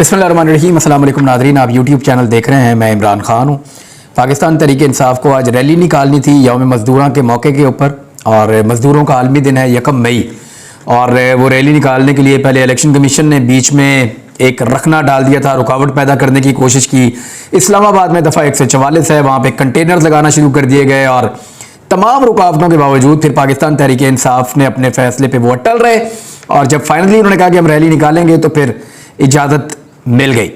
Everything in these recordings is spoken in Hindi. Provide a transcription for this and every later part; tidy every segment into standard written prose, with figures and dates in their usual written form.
बिस्मिल्लाहिर्रहमानिर्रहीम। अस्सलाम वालेकुम नाज़रीन, आप यूट्यूब चैनल देख रहे हैं। मैं इमरान खान हूँ। पाकिस्तान तहरीक इंसाफ को आज रैली निकालनी थी यौम मज़दूरों के मौके के ऊपर, और मज़दूरों का आलमी दिन है 1 मई। और वो रैली निकालने के लिए पहले इलेक्शन कमीशन ने बीच में एक रखना डाल दिया था, रुकावट पैदा करने की कोशिश की। इस्लामाबाद में दफ़ा 144 है, वहाँ पर कंटेनर लगाना शुरू कर दिए गए और तमाम रुकावटों के बावजूद फिर पाकिस्तान तहरीक इंसाफ ने अपने फैसले पर वो अटल रहे। और जब फाइनली उन्होंने कहा कि हम रैली निकालेंगे तो फिर इजाज़त मिल गई।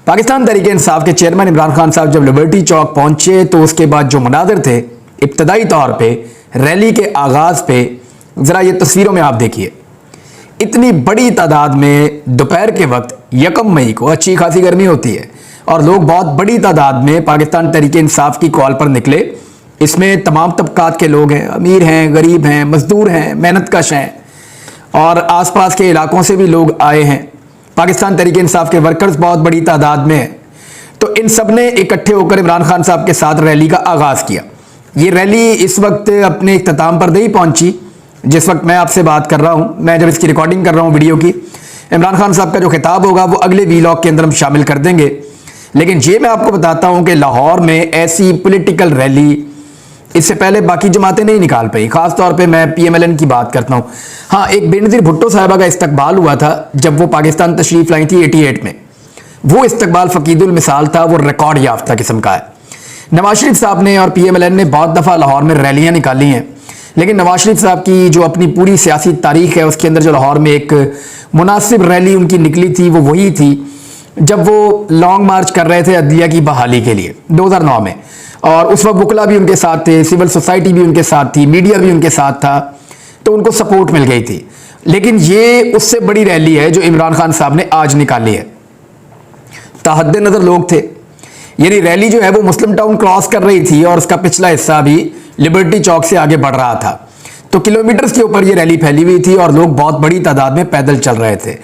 पाकिस्तान तहरीक इंसाफ के चेयरमैन इमरान खान साहब जब लिबर्टी चौक पहुंचे तो उसके बाद जो मनाज़िर थे इब्तदाई तौर पे रैली के आगाज़ पे, ज़रा ये तस्वीरों में आप देखिए, इतनी बड़ी तादाद में दोपहर के वक्त 1 मई को अच्छी खासी गर्मी होती है और लोग बहुत बड़ी तादाद में पाकिस्तान तहरीक इंसाफ की कॉल पर निकले। इसमें तमाम तबकात के लोग हैं, अमीर हैं, गरीब हैं, मजदूर हैं, मेहनतकश हैं और आसपास के इलाकों से भी लोग आए हैं। पाकिस्तान तहरीक इंसाफ के वर्कर्स बहुत बड़ी तादाद में हैं। तो इन सब ने इकट्ठे होकर इमरान खान साहब के साथ रैली का आगाज़ किया। ये रैली इस वक्त अपने इख्तिताम पर नहीं पहुंची जिस वक्त मैं आपसे बात कर रहा हूं। मैं जब इसकी रिकॉर्डिंग कर रहा हूं वीडियो की, इमरान खान साहब का जो खिताब होगा वो अगले वीलॉग के अंदर हम शामिल कर देंगे। लेकिन ये मैं आपको बताता हूँ कि लाहौर में ऐसी पोलिटिकल रैली इससे पहले बाकी जमातें नहीं निकाल पाई। खास तौर पे मैं PMLN की बात करता हूँ। हाँ, एक बेनज़ीर भुट्टो साहिबा का इस्तकबाल हुआ था जब वो पाकिस्तान तशरीफ़ लाई थी 88 में। वो इस्तकबाल फ़कीदुल मिसाल था, वो रिकॉर्ड याफ्ता किस्म का है। नवाज शरीफ साहब ने और PMLN ने बहुत दफ़ा लाहौर में रैलियाँ निकाली हैं, लेकिन नवाज शरीफ साहब की जो अपनी पूरी सियासी तारीख है उसके अंदर जो लाहौर में एक मुनासिब रैली उनकी निकली थी वो वही थी जब वो लॉन्ग मार्च कर रहे थे अदलिया की बहाली के लिए 2009 में। और उस वक्त वकला भी उनके साथ थे, सिविल सोसाइटी भी उनके साथ थी, मीडिया भी उनके साथ था, तो उनको सपोर्ट मिल गई थी। लेकिन ये उससे बड़ी रैली है जो इमरान खान साहब ने आज निकाली है। ताहद्दे नज़र लोग थे, यानी रैली जो है वो मुस्लिम टाउन क्रॉस कर रही थी और उसका पिछला हिस्सा भी लिबर्टी चौक से आगे बढ़ रहा था। तो किलोमीटर्स के ऊपर ये रैली फैली हुई थी और लोग बहुत बड़ी तादाद में पैदल चल रहे थे।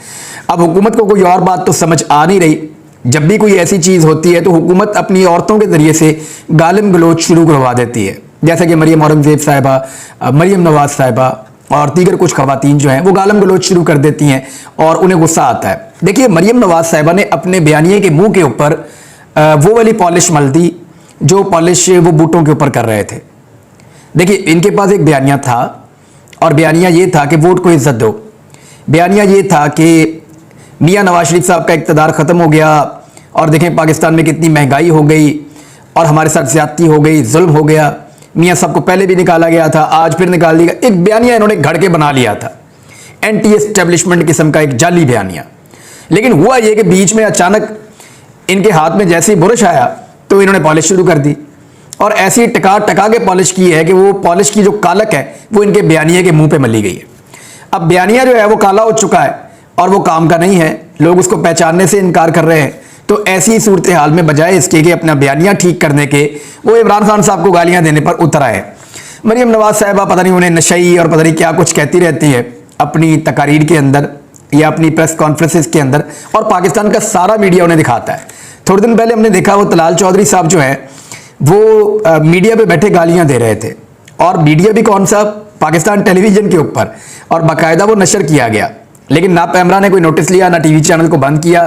अब हुकूमत को कोई और बात तो समझ आ नहीं रही। जब भी कोई ऐसी चीज़ होती है तो हुकूमत अपनी औरतों के ज़रिए से गालिम गलोच शुरू करवा देती है, जैसा कि मरियम औरंगज़ेब साहिबा, मरियम नवाज साहिबा और दीगर कुछ ख़वातीन जो हैं वो गालिम गलोच शुरू कर देती हैं और उन्हें गुस्सा आता है। देखिए, मरियम नवाज साहिबा ने अपने बयानिए के मुंह के ऊपर वो वाली पॉलिश मल दी जो पॉलिश वो बूटों के ऊपर कर रहे थे। देखिए, इनके पास एक बयानिया था और बयानिया ये था कि वोट को इज्जत दो। बयानिया ये था कि मियाँ नवाज शरीफ साहब का इक़्तिदार ख़त्म हो गया और देखें पाकिस्तान में कितनी महंगाई हो गई और हमारे साथ ज़्यादती हो गई, जुल्म हो गया। मियाँ साहब को पहले भी निकाला गया था, आज फिर निकाल दिया। एक बयानिया इन्होंने घड़ के बना लिया था, एंटी एस्टेब्लिशमेंट किस्म का एक जाली बयानिया। लेकिन हुआ ये कि बीच में अचानक इनके हाथ में जैसे ही बुरश आया तो इन्होंने पॉलिश शुरू कर दी और ऐसी टका टका के पॉलिश की है कि वो पॉलिश की जो कालक है वो इनके बयानिया के मुँह पर मली गई है। अब बयानिया जो है वो काला हो चुका है और वो काम का नहीं है, लोग उसको पहचानने से इनकार कर रहे हैं। तो ऐसी सूरत हाल में बजाय इसके कि अपना बयानिया ठीक करने के वो इमरान खान साहब को गालियां देने पर उतर आए। मरियम नवाज साहिबा पता नहीं उन्हें नशई और पता नहीं क्या कुछ कहती रहती है अपनी तकारीर के अंदर या अपनी प्रेस कॉन्फ्रेंसेस के अंदर, और पाकिस्तान का सारा मीडिया उन्हें दिखाता है। थोड़े दिन पहले हमने देखा वो तलाल चौधरी साहब जो है वो मीडिया पर बैठे गालियाँ दे रहे थे, और मीडिया भी कौन सा, पाकिस्तान टेलीविज़न के ऊपर, और बाकायदा वो नशर किया गया। लेकिन ना पैमरा ने कोई नोटिस लिया, ना TV चैनल को बंद किया,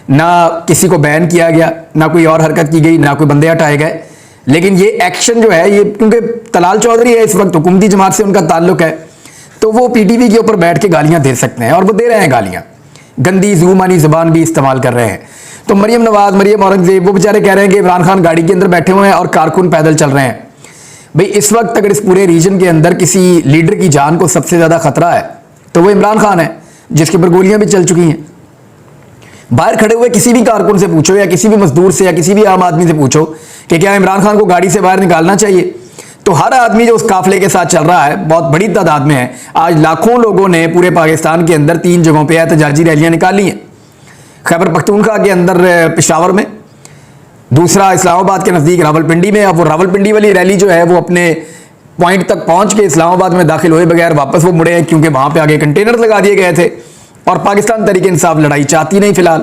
ना किसी को बैन किया गया, ना कोई और हरकत की गई, ना कोई बंदे हटाए गए। लेकिन ये एक्शन जो है ये, क्योंकि तलाल चौधरी है इस वक्त हुकूमती जमात से उनका ताल्लुक है, तो वो PTV के ऊपर बैठ के गालियां दे सकते हैं और वो दे रहे हैं गालियां, गंदी ज़ुबानी ज़बान भी इस्तेमाल कर रहे हैं। तो मरियम नवाज, मरियम औरंगज़ेब वो बेचारे कह रहे हैं कि इमरान खान गाड़ी के अंदर बैठे हुए हैं और कारकुन पैदल चल रहे हैं। भाई, इस वक्त अगर इस पूरे रीजन के अंदर किसी लीडर की जान को सबसे ज़्यादा खतरा है तो वो इमरान खान है, जिसके ऊपर गोलियां भी चल चुकी हैं। बाहर खड़े हुए किसी भी कारकुन से पूछो या किसी भी मजदूर से या किसी भी आम आदमी से पूछो कि क्या इमरान खान को गाड़ी से बाहर निकालना चाहिए, तो हर आदमी जो उस काफिले के साथ चल रहा है बहुत बड़ी तादाद में है। आज लाखों लोगों ने पूरे पाकिस्तान के अंदर 3 जगहों पर एहतजाजी रैलियां निकाली हैं। खैबर पख्तूनख्वा के अंदर पेशावर में, दूसरा इस्लामाबाद के नज़दीक रावलपिंडी में। अब वो रावलपिंडी वाली रैली जो है वो अपने पॉइंट तक पहुंच के इस्लामाबाद में दाखिल हुए बगैर वापस वो मुड़े हैं, क्योंकि वहां पे आगे कंटेनर लगा दिए गए थे और पाकिस्तान तहरीक इंसाफ लड़ाई चाहती नहीं फिलहाल,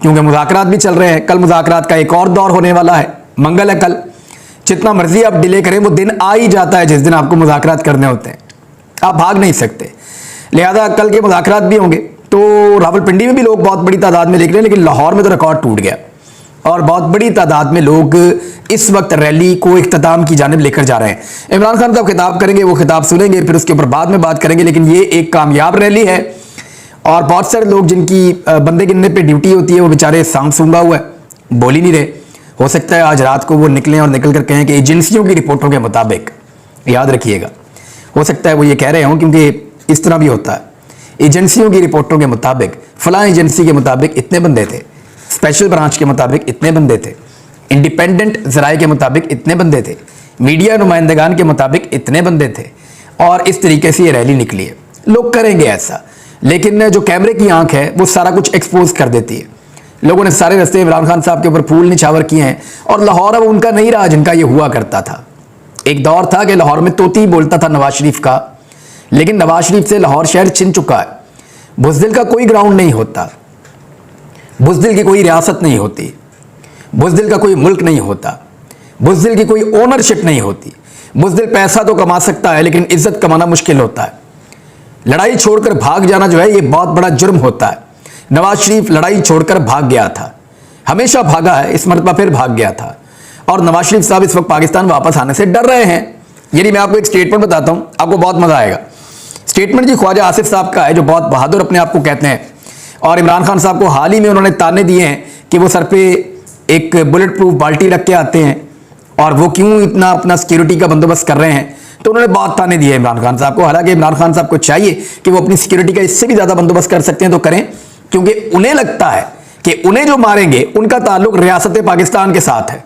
क्योंकि मुज़ाकरात भी चल रहे हैं। कल मुज़ाकरात का एक और दौर होने वाला है, मंगल है कल। जितना मर्जी आप डिले करें वो दिन आ ही जाता है जिस दिन आपको मुज़ाकरात करने होते हैं, आप भाग नहीं सकते। लिहाजा कल के मुज़ाकरात भी होंगे तो रावलपिंडी में भी लोग बहुत बड़ी तादाद में देख रहे हैं, लेकिन लाहौर में तो रिकॉर्ड टूट गया और बहुत बड़ी तादाद में लोग इस वक्त रैली को इख्तिताम की जानिब लेकर जा रहे हैं। इमरान खान साहब खिताब करेंगे, वो खिताब सुनेंगे, फिर उसके ऊपर बाद में बात करेंगे। लेकिन ये एक कामयाब रैली है और बहुत सारे लोग जिनकी बंदे गिनने पे ड्यूटी होती है वो बेचारे सांप सूंघा हुआ है, बोल ही नहीं रहे। हो सकता है आज रात को वो निकलें और निकल कर कहें कि एजेंसियों की रिपोर्टों के मुताबिक, याद रखिएगा, हो सकता है वो ये कह रहे हों, क्योंकि इस तरह भी होता है। एजेंसियों की रिपोर्टों के मुताबिक, फलां एजेंसी के मुताबिक इतने बंदे थे, स्पेशल ब्रांच के मुताबिक इतने बंदे थे, इंडिपेंडेंट जराए के मुताबिक इतने बंदे थे, मीडिया नुमाइंदगान के मुताबिक इतने बंदे थे, और इस तरीके से ये रैली निकली है। लोग करेंगे ऐसा, लेकिन जो कैमरे की आंख है वो सारा कुछ एक्सपोज कर देती है। लोगों ने सारे रस्ते इमरान खान साहब के ऊपर फूल निछावर किए हैं और लाहौर अब उनका नहीं रहा जिनका ये हुआ करता था। एक दौर था कि लाहौर में तोती बोलता था नवाज शरीफ का, लेकिन नवाज शरीफ से लाहौर शहर छिन चुका है। बुज़दिल का कोई ग्राउंड नहीं होता, बुज़दिल की कोई रियासत नहीं होती, बुज़दिल का कोई मुल्क नहीं होता, बुज़दिल की कोई ओनरशिप नहीं होती। बुज़दिल पैसा तो कमा सकता है लेकिन इज्जत कमाना मुश्किल होता है। लड़ाई छोड़कर भाग जाना जो है ये बहुत बड़ा जुर्म होता है। नवाज शरीफ लड़ाई छोड़कर भाग गया था, हमेशा भागा है, इस मरतबा फिर भाग गया था। और नवाज शरीफ साहब इस वक्त पाकिस्तान वापस आने से डर रहे हैं। यानी मैं आपको एक स्टेटमेंट बताता हूं, आपको बहुत मजा आएगा। स्टेटमेंट जी ख्वाजा आसिफ साहब का है, जो बहुत बहादुर अपने आप को कहते हैं, और इमरान खान साहब को हाल ही में उन्होंने ताने दिए हैं कि वो सर पे एक बुलेट प्रूफ बाल्टी रख के आते हैं और वो क्यों इतना अपना सिक्योरिटी का बंदोबस्त कर रहे हैं। तो उन्होंने बहुत ताने दिए इमरान खान साहब को। हालांकि इमरान खान साहब को चाहिए कि वो अपनी सिक्योरिटी का इससे भी ज्यादा बंदोबस्त कर सकते हैं तो करें, क्योंकि उन्हें लगता है कि उन्हें जो मारेंगे उनका ताल्लुक रियासत पाकिस्तान के साथ है।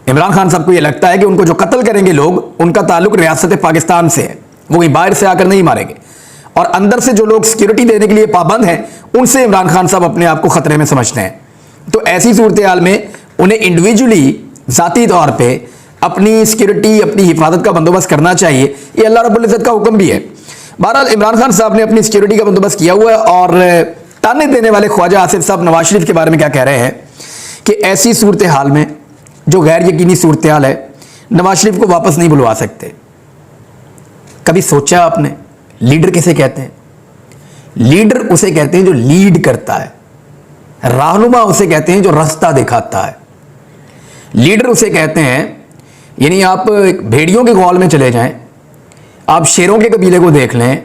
इमरान खान साहब को यह लगता है कि उनको जो कत्ल करेंगे लोग उनका ताल्लुक रियासत पाकिस्तान से है, वो कहीं बाहर से आकर नहीं मारेंगे। और अंदर से जो लोग सिक्योरिटी देने के लिए पाबंद हैं उनसे इमरान खान साहब अपने आप को खतरे में समझते हैं। तो ऐसी सूरत हाल में उन्हें इंडिविजुअली ज़ाती तौर पर अपनी सिक्योरिटी, अपनी हिफाजत का बंदोबस्त करना चाहिए। ये अल्लाह रब्बुल इज़्ज़त का हुक्म भी है। बहरहाल इमरान खान साहब ने अपनी सिक्योरिटी का बंदोबस्त किया हुआ है। और ताने देने वाले ख्वाजा आसिफ साहब नवाज शरीफ के बारे में क्या कह रहे हैं कि ऐसी सूरत हाल में, जो गैर यकीनी सूरत हाल है, नवाज शरीफ को वापस नहीं बुलवा सकते। कभी सोचा आपने लीडर किसे कहते हैं? लीडर उसे कहते हैं जो लीड करता है, रहनुमा उसे कहते हैं जो रास्ता दिखाता है, लीडर उसे कहते हैं, यानी आप भेड़ियों के गौल में चले जाएं, आप शेरों के कबीले को देख लें,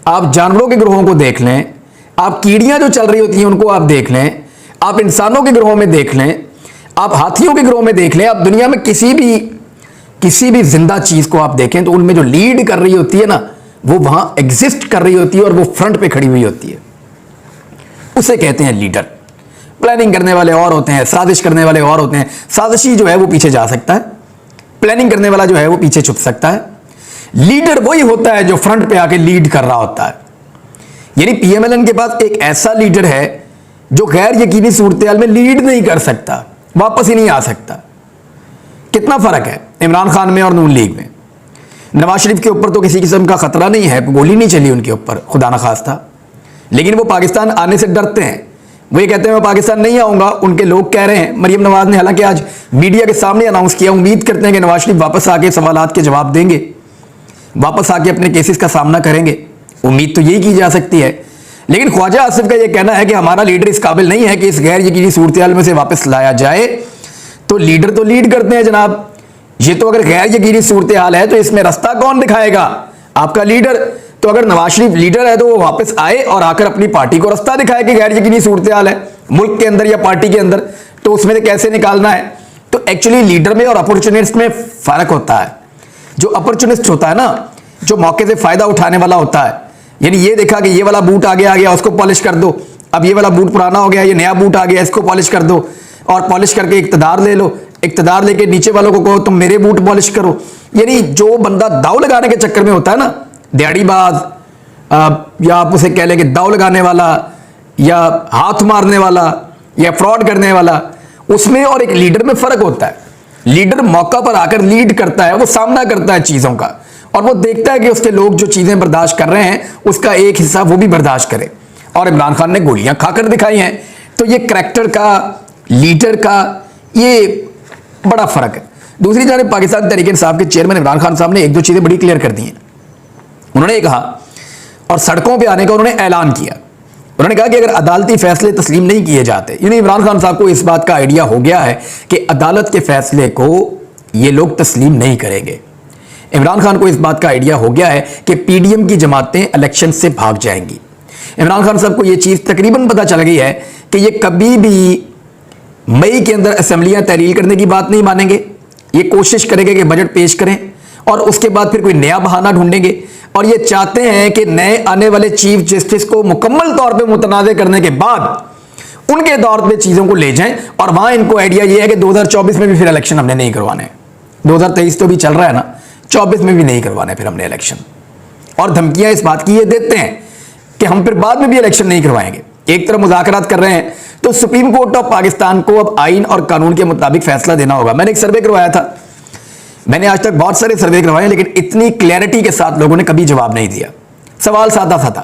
आप जानवरों के ग्रोहों को देख लें, आप कीड़ियां जो चल रही होती हैं उनको आप देख लें, आप इंसानों के ग्रोह में देख लें, आप हाथियों के ग्रोह में देख लें, आप दुनिया में किसी भी जिंदा चीज को आप देखें तो उनमें जो लीड कर रही होती है ना, वो वहां एग्जिस्ट कर रही होती है और वो फ्रंट पे खड़ी हुई होती है, उसे कहते हैं लीडर। प्लानिंग करने वाले और होते हैं, साजिश करने वाले और होते हैं। साजिशी जो है वो पीछे जा सकता है, प्लानिंग करने वाला जो है वो पीछे छुप सकता है। लीडर वही होता है जो फ्रंट पे आके लीड कर रहा होता है। यानी पीएमएलएन के पास एक ऐसा लीडर है जो गैर यकीनी सूरत में लीड नहीं कर सकता, वापस ही नहीं आ सकता। कितना फर्क है इमरान खान में और नून लीग में। नवाज शरीफ के ऊपर तो किसी किस्म का खतरा नहीं है, गोली नहीं चली उनके ऊपर, खुदा न खास्ता, लेकिन वो पाकिस्तान आने से डरते हैं। वो ये कहते हैं मैं पाकिस्तान नहीं आऊंगा, उनके लोग कह रहे हैं। मरियम नवाज ने हालांकि आज मीडिया के सामने अनाउंस किया, उम्मीद करते हैं कि नवाज शरीफ वापस आके सवालात के जवाब देंगे, वापस आके अपने केसेस का सामना करेंगे। उम्मीद तो यही की जा सकती है। लेकिन ख्वाजा आसिफ का यह कहना है कि हमारा लीडर इस काबिल नहीं है कि इस गैर यकीनी सूरत हाल में से वापस लाया जाए। तो लीडर तो लीड करते हैं जनाब, ये तो अगर गैर यकीनी सूरत हाल है तो इसमें रास्ता कौन दिखाएगा? आपका लीडर। तो अगर नवाज शरीफ लीडर है तो वो वापस आए और आकर अपनी पार्टी को रास्ता दिखाए कि गैर यकीनी सूरत हाल है मुल्क के अंदर या पार्टी के अंदर, तो उसमें से कैसे निकालना है। तो एक्चुअली लीडर में और अपॉर्चुनिस्ट में फर्क होता है। जो अपॉर्चुनिस्ट होता है ना, जो मौके से फायदा उठाने वाला होता है, यानी ये देखा कि ये वाला बूट आ गया उसको पॉलिश कर दो, अब ये वाला बूट पुराना हो गया, ये नया बूट आ गया, इसको पॉलिश कर दो, और पॉलिश करके इक्तदार ले लो, इक्तदार लेके नीचे वालों को कहो तुम मेरे बूट पॉलिश करो। यानी जो बंदा दाव लगाने के चक्कर में होता है ना, दिहाड़ीबाज, या आप उसे कह लें कि दाव लगाने वाला या हाथ मारने वाला या फ्रॉड करने वाला, उसमें और एक लीडर में फर्क होता है। लीडर मौका पर आकर लीड करता है, वो सामना करता है चीजों का, और वो देखता है कि उसके लोग जो चीजें बर्दाश्त कर रहे हैं उसका एक हिस्सा वो भी बर्दाश्त करे। और इमरान खान ने गोलियां खाकर दिखाई हैं। तो ये करैक्टर का, लीडर का ये बड़ा फर्क है। दूसरी जानिब पाकिस्तान तहरीक इंसाफ के चेयरमैन इमरान खान साहब ने एक दो चीजें बड़ी क्लियर कर दी हैं। उन्होंने कहा और सड़कों पे आने का उन्होंने ऐलान किया उन्होंने कहा कि अगर अदालती फैसले तस्लीम नहीं किए जाते, यानी इमरान खान साहब को इस बात का आइडिया हो गया है कि अदालत के फैसले को ये लोग तस्लीम नहीं करेंगे। इमरान खान को इस बात का आइडिया हो गया है कि पीडीएम की जमातें इलेक्शन से भाग जाएंगी। इमरान खान साहब को यह चीज तकरीबन पता चल गई है कि ये कभी भी मई के अंदर असेंबलियां तहरील करने की बात नहीं मानेंगे। ये कोशिश करेंगे कि बजट पेश करें और उसके बाद फिर कोई नया बहाना ढूंढेंगे, और ये चाहते हैं कि नए आने वाले चीफ जस्टिस को मुकम्मल तौर पे मुतनाज़ करने के बाद उनके दौर पे चीज़ों को ले जाएं। और वहां इनको आइडिया ये है कि 2024 में भी फिर इलेक्शन हमने नहीं करवाने, 2023 तो भी चल रहा है ना, 24 में भी नहीं करवाने फिर हमने इलेक्शन। और धमकियां इस बात की ये देते हैं कि हम फिर बाद में भी इलेक्शन नहीं करवाएंगे। एक तरफ मुज़ाकरात कर रहे हैं तो सुप्रीम कोर्ट ऑफ पाकिस्तान को अब आइन और कानून के मुताबिक फैसला देना होगा। मैंने एक सर्वे करवाया था, मैंने आज तक बहुत सारे सर्वे करवाए, लेकिन इतनी क्लैरिटी के साथ लोगों ने कभी जवाब नहीं दिया। सवाल सादा सा था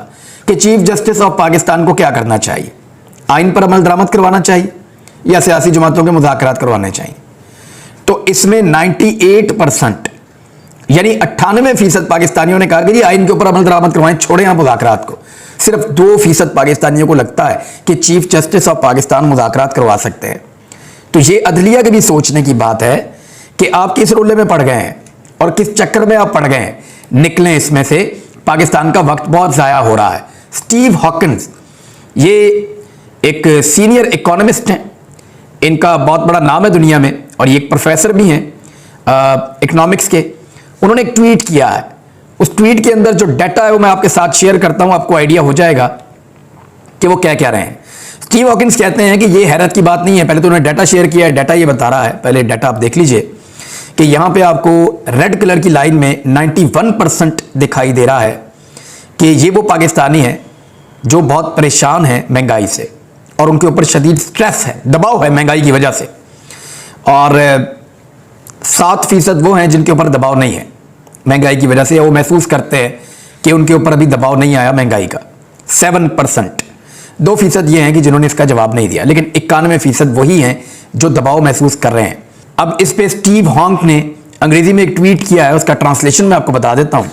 कि चीफ जस्टिस ऑफ पाकिस्तान को क्या करना चाहिए, आइन पर अमल दरामद करवाना चाहिए या सियासी जमातों के मुज़ाकरात करवाने चाहिए। तो इसमें 98% यानी 98% पाकिस्तानियों ने कहा कि जी आइन के ऊपर अमल दरामद करवाएं, छोड़ें आप मुज़ाकरात को। सिर्फ 2% पाकिस्तानियों को लगता है कि चीफ जस्टिस ऑफ पाकिस्तान मुज़ाकरात करवा सकते हैं। तो ये अदलिया के भी सोचने की बात है कि आप किस रोले में पड़ गए हैं और किस चक्कर में आप पड़ गए हैं, निकलें इसमें से। पाकिस्तान का वक्त बहुत ज़ाया हो रहा है। स्टीव हॉकिंस ये एक सीनियर इकोनॉमिस्ट हैं, इनका बहुत बड़ा नाम है दुनिया में, और ये एक प्रोफेसर भी हैं इकोनॉमिक्स के। उन्होंने एक ट्वीट किया है, उस ट्वीट के अंदर जो डाटा है वो मैं आपके साथ शेयर करता हूं, आपको आइडिया हो जाएगा कि वो क्या कह रहे हैं। स्टीव हॉकिंस कहते हैं कि ये हैरत की बात नहीं है। पहले तो उन्होंने डाटा शेयर किया है, डाटा ये बता रहा है, पहले डाटा आप देख लीजिए कि यहां पे आपको रेड कलर की लाइन में 91% दिखाई दे रहा है कि ये वो पाकिस्तानी हैं जो बहुत परेशान हैं महंगाई से, और उनके ऊपर शदीद स्ट्रेस है, दबाव है महंगाई की वजह से। और 7% वो हैं जिनके ऊपर दबाव नहीं है महंगाई की वजह से, वो महसूस करते हैं कि उनके ऊपर अभी दबाव नहीं आया महंगाई का। 7%, 2% ये हैं कि जिन्होंने इसका जवाब नहीं दिया, लेकिन 91% वही हैं जो दबाव महसूस कर रहे हैं। अब इस पे स्टीव हॉक ने अंग्रेजी में एक ट्वीट किया है, उसका ट्रांसलेशन मैं आपको बता देता हूं।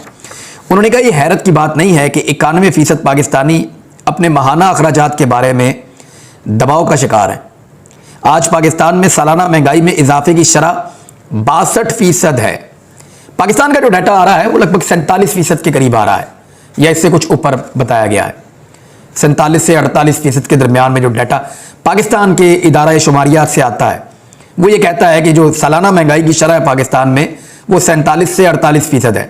उन्होंने कहा यह हैरत की बात नहीं है कि 91% पाकिस्तानी अपने माहाना अखराजात के बारे में दबाव का शिकार है। आज पाकिस्तान में सालाना महंगाई में इजाफे की शरह 62% है। पाकिस्तान का जो डाटा आ रहा है वो लगभग 47% के करीब आ रहा है, या इससे कुछ ऊपर बताया गया है। 47 से 48% के दरमियान में जो डाटा पाकिस्तान के इदारा शुमारियात से आता है वो ये कहता है कि जो सालाना महंगाई की शरह है पाकिस्तान में वो 47 से 48% है।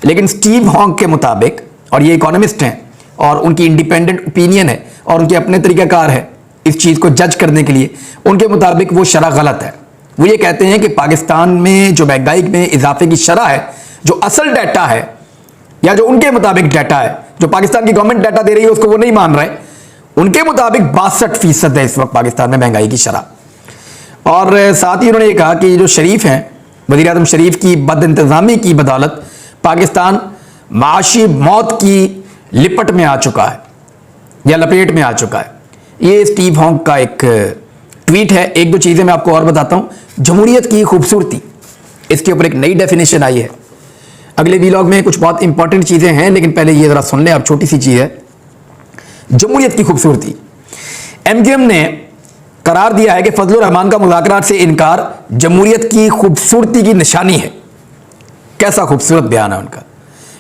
लेकिन स्टीव हॉक के मुताबिक, और ये इकोनॉमिस्ट हैं और उनकी इंडिपेंडेंट ओपिनियन है और उनके अपने तरीकाकार है इस चीज़ को जज करने के लिए, उनके मुताबिक वो शरह गलत है। वो ये कहते हैं कि पाकिस्तान में जो महंगाई में इजाफे की शरह है, जो असल डाटा है या जो उनके मुताबिक डाटा है, जो पाकिस्तान की गवर्नमेंट डाटा दे रही है उसको वो नहीं मान रहे, उनके मुताबिक 62% है इस वक्त पाकिस्तान में महंगाई की शरह। और साथ ही उन्होंने ये कहा कि जो शरीफ हैं, वज़ीर आज़म शरीफ की बदइंतज़ामी की बदौलत पाकिस्तान माशी मौत की लिपट में आ चुका है या लपेट में आ चुका है। ये स्टीव हॉक का एक ट्वीट है। एक दो चीज़ें मैं आपको और बताता हूँ। जमहूरियत की खूबसूरती, इसके ऊपर एक नई डेफिनेशन आई है। अगले वीलॉग में कुछ बहुत इंपॉर्टेंट चीज़ें हैं, लेकिन पहले ये ज़रा सुन लें। अब छोटी सी चीज़ है, जमहूरियत की खूबसूरती। एमजीएम ने करार दिया है कि फजलुर रहमान का मुज़ाकरात से इनकार जमहूरियत की खूबसूरती की निशानी है। कैसा खूबसूरत बयान है उनका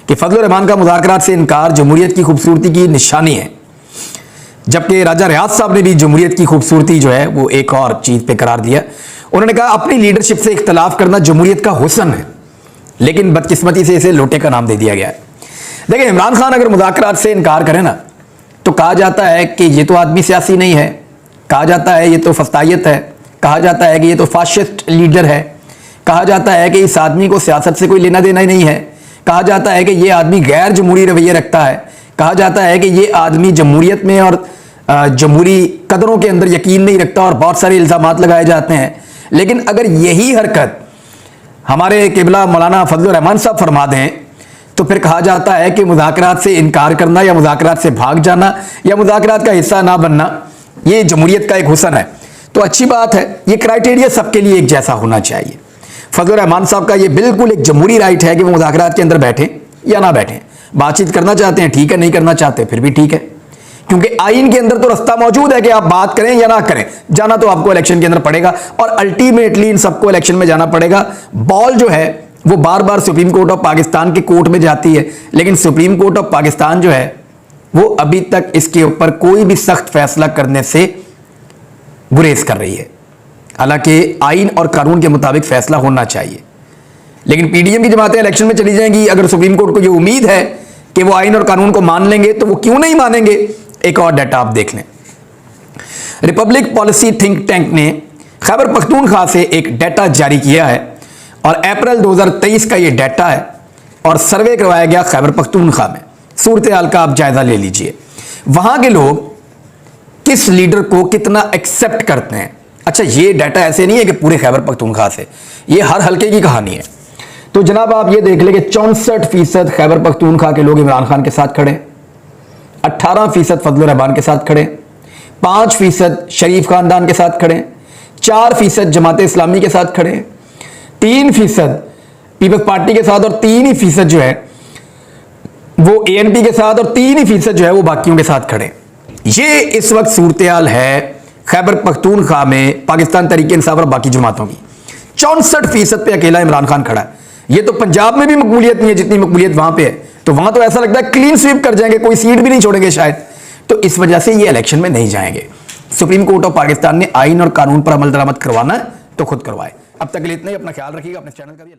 कि फजलुर रहमान का मुज़ाकरात से इनकार जमहूरियत की खूबसूरती की निशानी है। जबकि राजा रियाज साहब ने भी जमहूरियत की खूबसूरती जो है वो एक और चीज़ पे करार दिया। उन्होंने कहा अपनी लीडरशिप से इख्तलाफ करना जमहूरियत का हुस्न है, लेकिन बदकिस्मती से इसे लोटे का नाम दे दिया गया है। देखिए, इमरान खान अगर मुज़ाकरात से इनकार करें ना तो कहा जाता है कि ये तो आदमी सियासी नहीं है, कहा जाता है ये तो फस्तायत है, कहा जाता है कि ये तो फाशिस्ट लीडर है, कहा जाता है कि इस आदमी को सियासत से कोई लेना देना ही नहीं है, कहा जाता है कि ये आदमी गैर जमहूरी रवैये रखता है, कहा जाता है कि ये आदमी जमहूरियत में और जमहूरी कदरों के अंदर यकीन नहीं रखता, और बहुत सारे इल्ज़ामात लगाए जाते हैं। लेकिन अगर यही हरकत हमारे किबला मौलाना फजलुर रहमान साहब फरमा दें तो फिर कहा जाता है कि मुज़ाकरात से इनकार करना या मुज़ाकरात से भाग जाना या मुज़ाकरात का हिस्सा ना बनना ये जमहूरियत का एक हुस्न है। तो अच्छी बात है, ये क्राइटेरिया सबके लिए एक जैसा होना चाहिए। फजलुर रहमान साहब का ये बिल्कुल एक जमहूरी राइट है कि वो मुज़ाकरात के अंदर बैठें या ना बैठें। बातचीत करना चाहते हैं ठीक है, नहीं करना चाहते फिर भी ठीक है, क्योंकि आइन के अंदर तो रास्ता मौजूद है कि आप बात करें या ना करें, जाना तो आपको इलेक्शन के अंदर पड़ेगा और अल्टीमेटली इन सबको इलेक्शन में जाना पड़ेगा। बॉल जो है वो बार बार सुप्रीम कोर्ट ऑफ पाकिस्तान के कोर्ट में जाती है, लेकिन सुप्रीम कोर्ट ऑफ पाकिस्तान जो है वो अभी तक इसके ऊपर कोई भी सख्त फैसला करने से गुरेज कर रही है। हालांकि आइन और कानून के मुताबिक फैसला होना चाहिए, लेकिन पीडीएम की जमातें इलेक्शन में चली जाएंगी। अगर सुप्रीम कोर्ट को ये उम्मीद है कि वो आइन और कानून को मान लेंगे तो वो क्यों नहीं मानेंगे। एक और डाटा आप देख लें, रिपब्लिक पॉलिसी थिंक टैंक ने खैबर पख्तूनख्वा से एक डाटा जारी किया है और अप्रैल 2023 का ये डाटा है और सर्वे करवाया गया खैबर पख्तूनख्वा में। सूरत हाल का आप जायजा ले लीजिए, वहां के लोग किस लीडर को कितना एक्सेप्ट करते हैं। अच्छा, ये डाटा ऐसे नहीं है कि पूरे खैबर पख्तूनख्वा से, ये हर हल्के की कहानी है। तो जनाब आप ये देख ले कि 64% खैबर पख्तूनख्वा के लोग इमरान खान के साथ खड़े, 18% फजल रहमान के साथ खड़े, 5% शरीफ खानदान के साथ खड़े, 4% जमात इस्लामी के साथ खड़े, 3% पीपल्स पार्टी के साथ और 3% जो है वो एएनपी के साथ और 3% जो है वो बाकियों के साथ खड़े। ये इस वक्त सूरत हाल है खैबर पख्तूनख्वा में पाकिस्तान तहरीक इंसाफ और बाकी जमातों की। 64% पे अकेला इमरान खान खड़ा है। ये तो पंजाब में भी मकबूलियत नहीं है जितनी मकबूलियत वहां पे है, तो वहां तो ऐसा लगता है क्लीन स्वीप कर जाएंगे, कोई सीट भी नहीं छोड़ेंगे शायद। तो इस वजह से ये इलेक्शन में नहीं जाएंगे। सुप्रीम कोर्ट ऑफ पाकिस्तान ने आइन और कानून पर अमल दरामद करवाना है तो खुद करवाए। अब तक के लिए इतना ही, अपना ख्याल रखिएगा, अपने चैनल का भी।